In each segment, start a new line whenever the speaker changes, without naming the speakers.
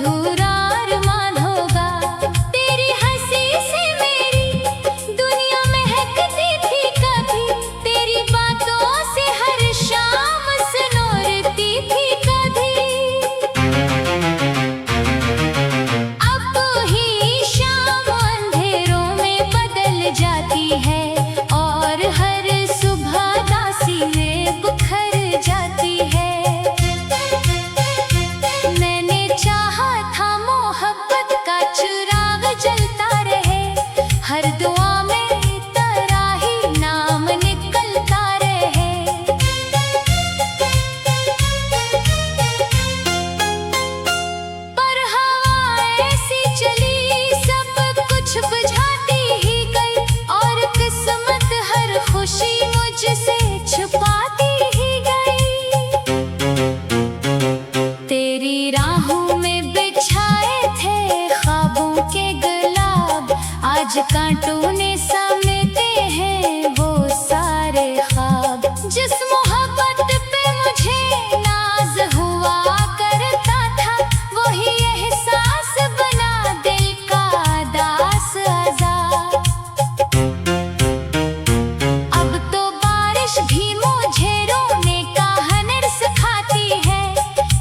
अधूरा अरमान होगा। तेरी हंसी से मेरी दुनिया महकती थी कभी, तेरी बातों से हर शाम सनोरती थी कभी। अब ही शाम अंधेरों में बदल जाती है और हर सुबह दासी में बुखर जाती है। मैंने चाहा था मोहब्बत का चिराग जलता रहे, हर दुआ में तेरा ही नाम निकलता रहे। पर हवा ऐसी चली सब कुछ बुझाती ही गई, और किस्मत हर खुशी मुझसे छुपाती ही गई। तेरी राहों में बिछाए थे ख्वाबों के गुलाब, आज कांटों ने समेटे हैं वो सारे ख्वाब। जिस मोहब्बत पे मुझे नाज हुआ करता था, वही एहसास बना दिल का दास आज़ाद। अब तो बारिश भी मुझे रोने का हुनर सिखाती है,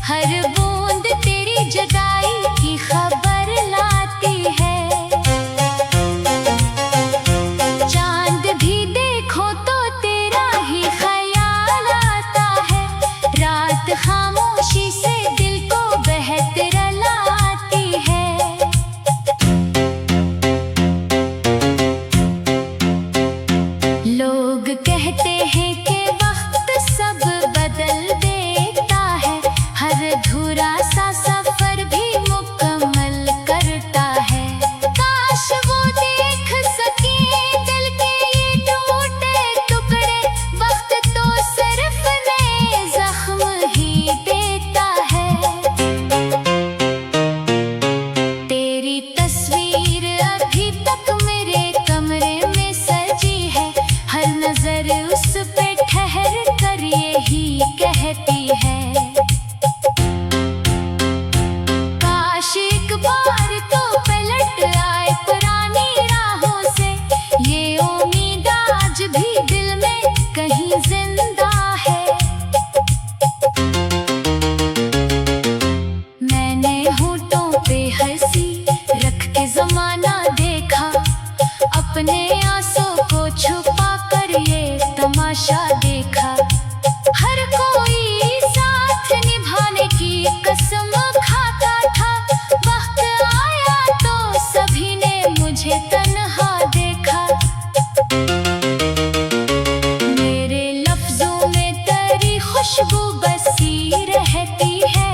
हर बूंद तेरी जुदाई की खबर लाती है। चांद भी देखो तो तेरा ही ख्याल आता है, रात खामोशी से दिल को बेहतर लाती है। लोग कहते हैं कि वक्त सब बदल देता है, हर अधूरा सा सफर भी मुकम्मल करता है। काश वो देख सके दिल के ये टूटे टुकड़े, वक्त तो सिर्फ नए जख्म ही देता है। तेरी तस्वीर अभी तक मेरे कमरे में सजी है, हर नजर उस पे ठहर कर यही कहती है। काश एक बार तो पलट आए पुरानी राहों से, ये उम्मीद आज भी दिल में कहीं जिंदा है। मैंने होठों पे हंसी रख के जमाना देखा, अपने आंसू को छुपा कर ये तमाशा देखा। हर कोई साथ निभाने की कसम खाता था, वक्त आया तो सभी ने मुझे तन्हा देखा। मेरे लफ्जों में तेरी खुशबू बसी रहती है,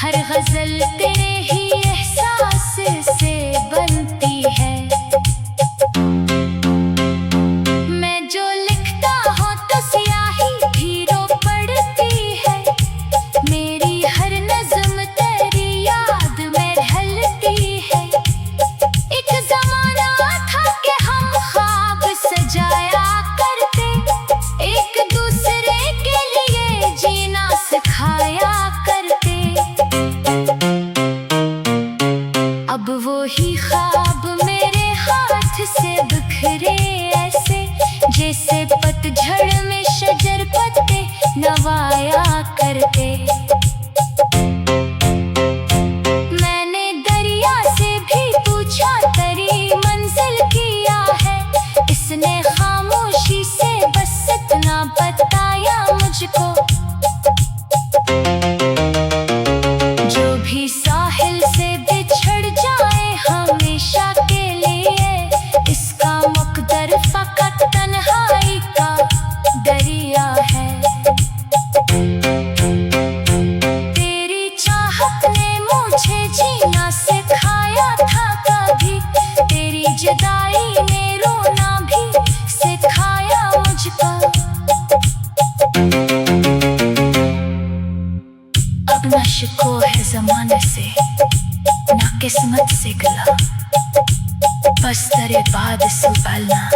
हर गजल तेरे ही एहसास से बनती है। मैं जो लिखता हूँ तो स्याही भी रो पड़ती है, मेरी हर नज़्म तेरी याद में ढलती है। एक ज़माना था कि हम ख्वाब सजाया करते, एक दूसरे के लिए जीना सिखाया करते। अब वो ही ख्वाब मेरे हाथ से बिखरे ऐसे, जैसे पतझड़ में शजर पत्ते नवाया करते। मैंने दरिया से भी पूछा तेरी मंजिल किया है, इसने खामोशी से बस इतना बताया मुझको। जो भी साहिल से बिछड़ जाए हमेशा के लिए, इसका मुकद्दर फकत तन्हाई का दरिया है। तेरी चाहत ने मुझे जीना सिखाया था कभी, तेरी जुदाई ने रोना भी सिखाया मुझको। अब न शिको है जमाने से, ना किस्मत से गिला, बस तेरे बाद संभालना।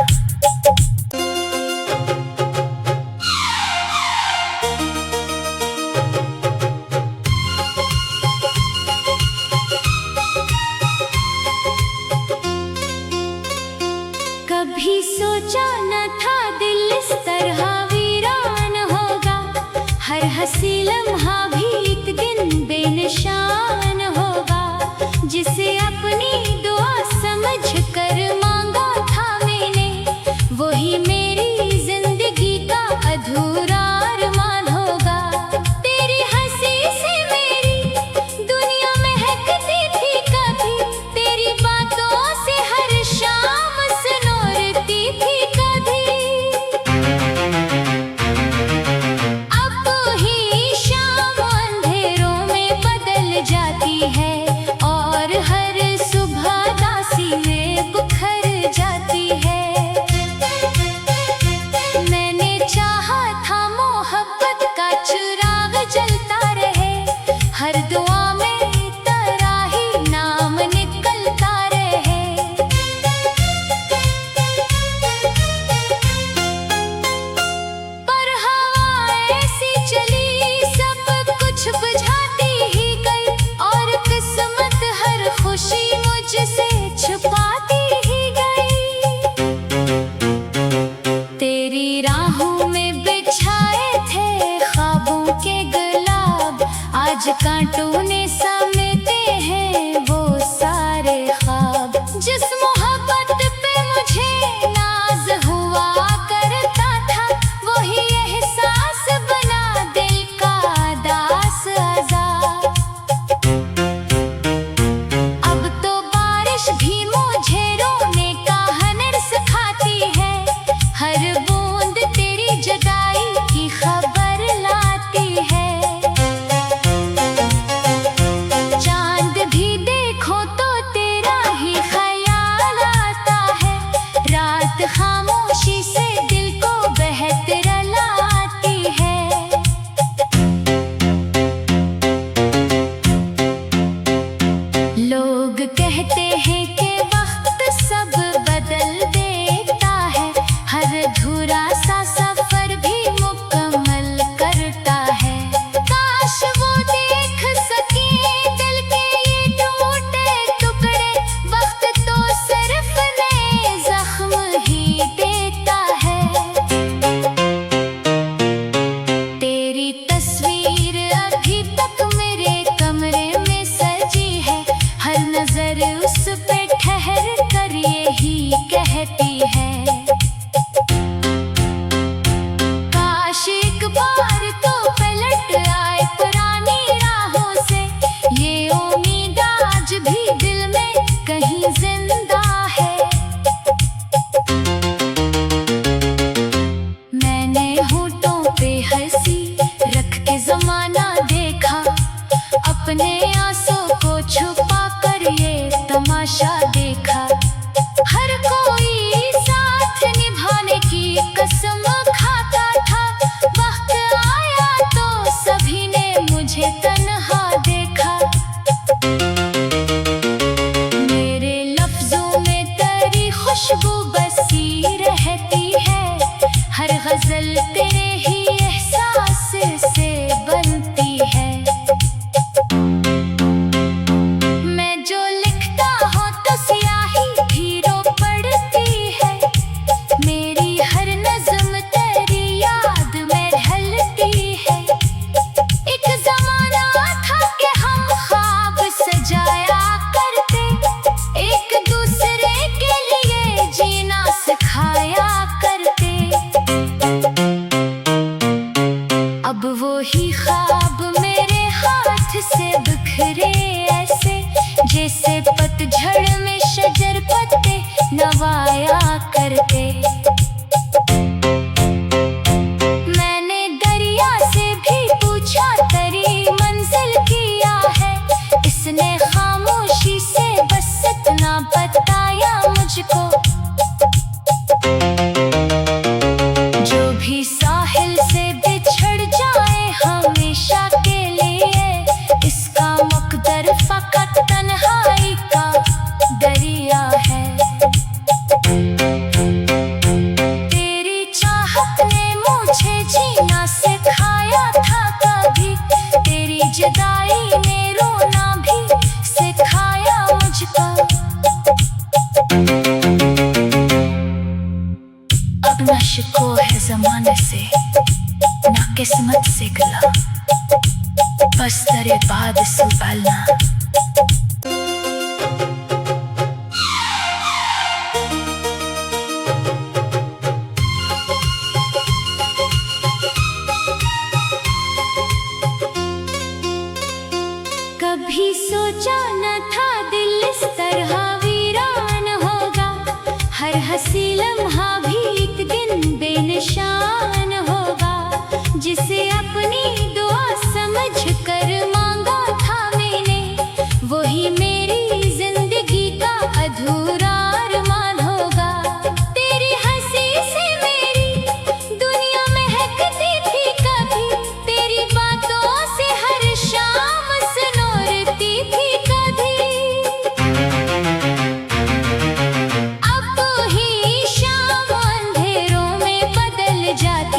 कांटों ने समेटे हैं वो सारे ख्वाब। जिस मोहब्बत पे मुझे नाज हुआ करता था, वही एहसास बना दिल का दास आज़ाद। अब तो बारिश भी मुझे रोने का हुनर सिखाती है, हर बूंद तेरी जुदाई की खबर लाती है। चांद भी देखो तो तेरा ही ख्याल आता है, रात खामोशी से दिल को बेहतर लाती है। लोग कहते हैं कि वक्त सब बदल देता है, हर अधूरा सा सफर भी मुकम्मल करता है। काश वो देख सके दिल के ये टूटे टुकड़े, वक्त तो सिर्फ नए जख्म ही देता है। तेरी तस्वीर अभी तक मेरे कमरे में सजी है, हर नजर उस पे ठहर कर यही कहती है। काश एक बार तो पलट आए पुरानी राहों से, ये उम्मीद आज भी दिल में कहीं जिंदा है। मैंने होठों पे हंसी रख के जमाना देखा, अपने आंसू को छुपा कर ये तमाशा देखा। हर कोई साथ निभाने की कसम खाता था, वक्त आया तो सभी ने मुझे तन्हा देखा। मेरे लफ्जों में तेरी खुशबू बसी रहती है, हर गजल तेरे ही एहसास से बनती है। मैं जो लिखता हूँ तो स्याही भी रो पड़ती है, मेरी हर नज़्म तेरी याद में ढलती है। एक ज़माना था कि हम ख्वाब सजाया करते, एक दूसरे के लिए जीना सिखाया करते। अब वो ही ख्वाब मेरे हाथ से बिखरे ऐसे, जैसे पतझड़ में शजर पत्ते नवाया करते। मैंने दरिया से भी पूछा तेरी मंजिल किया है, इसने खामोशी से बस इतना बताया मुझको। जो भी साहिल से बिछड़ जाए हमेशा के लिए, इसका मकदर फकत तन्हाई का दरिया है। तेरी चाहत ने मुझे जीना सिखाया था कभी, तेरी जुदाई ने रोना भी सिखाया मुझको। अब न शिको है जमाने से ना किस्मत से गिला, बस तेरे बाद संभालना। कभी सोचा न था दिल इस तरह वीरान होगा, हर हंसी लम्हा भी एक दिन बेनिशान होगा। जिसे अपनी दुआ समझ कर मांगा था मैंने, वही मेरी जिंदगी का अधूरा अरमान होगा। तेरी हंसी से मेरी दुनिया महकती थी कभी, तेरी बातों से हर शाम सुनोरती थी कभी। अब ही शाम अंधेरों में बदल जाती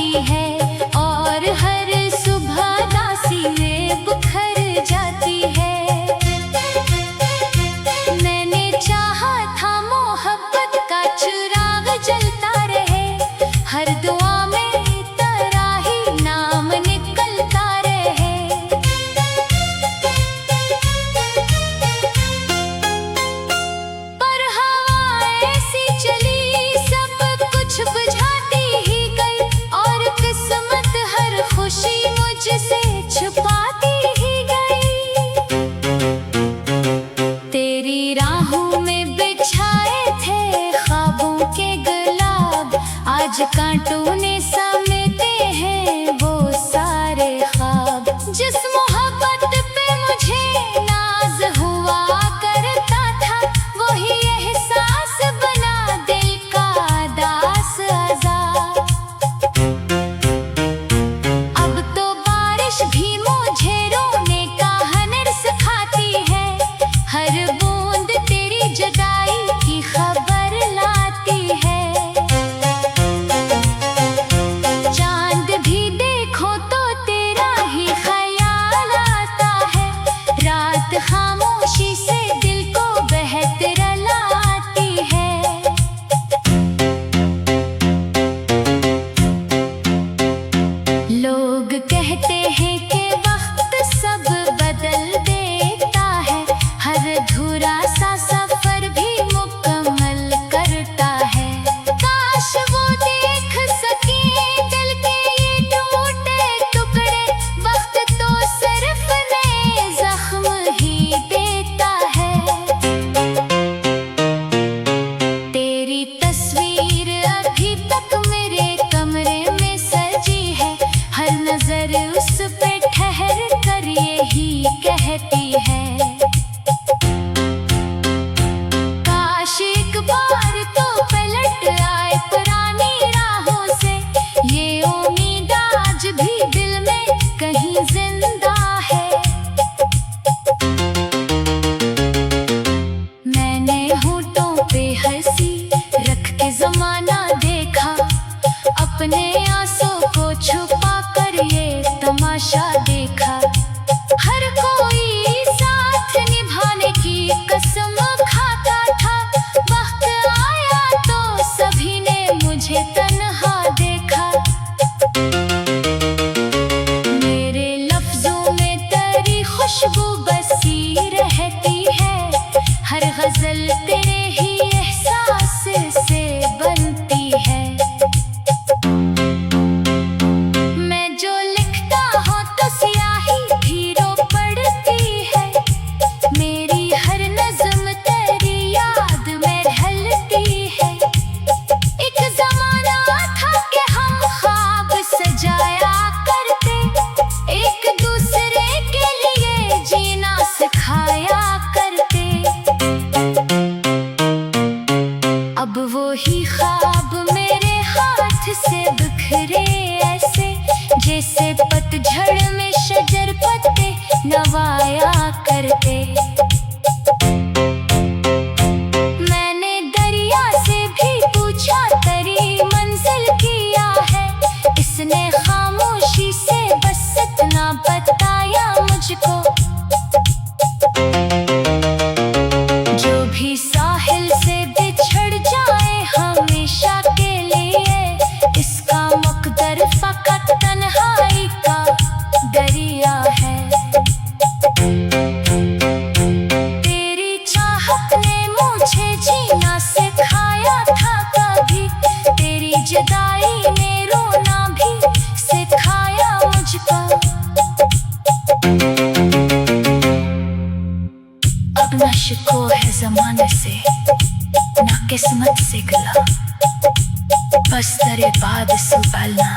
आज कांटों ने समेटे हैं वो सारे ख्वाब, जिस मोहब्बत पे मुझे नाज हुआ करता था, वही एहसास बना दिल का दास आज़ाद। अब तो बारिश भी मुझे रोने का हुनर सिखाती है, हर बूंद तेरी जुदाई की खबर लाती है। चांद भी देखो तो तेरा ही ख्याल आता है, रात खामोशी से दिल को बेहतर लाती है। लोग कहते हैं कि वक्त सब बदल देता है, हर अधूरा सा सफर भी मुकम्मल करता है। काश वो देख सके दिल के ये टूटे टुकड़े, वक्त तो सिर्फ नए जख्म ही देता है। तेरी तस्वीर अभी तक मेरे कमरे में सजी है, हर नजर उस पे ठहर कर यही कहती है। काश एक बार तो पलट आए पुरानी राहों से, ये उम्मीद आज भी दिल में कहीं जिंदा है। मैंने होठों पे हंसी रख के जमाना देखा, अपने आंसू को छुपा कर ये तमाशा देखा। हर कोई साथ निभाने की कसम खाता था, वक्त आया तो सभी ने मुझे तन्हा देखा। मेरे लफ्जों में तेरी खुशबू बसी रहती है, हर गजल तेरे ही एहसास से बनती है। मैं जो लिखता हूँ तो स्याही भी रो पड़ती है, मेरी हर नज़्म तेरी याद में ढलती है। एक ज़माना था कि हम ख्वाब सजाया करते, एक दूसरे के लिए जीना सिखाया करते। अब वो ही ख्वाब मेरे हाथ से बिखरे ऐसे, जैसे पतझड़ में शजर पत्ते नवाया करते। मैंने दरिया से भी पूछा तेरी मंजिल किया है, इसने खामोशी से बस इतना बताया मुझको। जो भी साहिल से बिछड़ जाए हमेशा के लिए, इसका मुकद्दर फकत तन्हाई का दरिया है। तेरी चाहत ने मुझे जीना सिखाया था कभी, तेरी जुदाई ने रोना भी सिखाया मुझको। अब न शिको है जमाने से ना किस्मत से गिला, बस तेरे बाद संभलना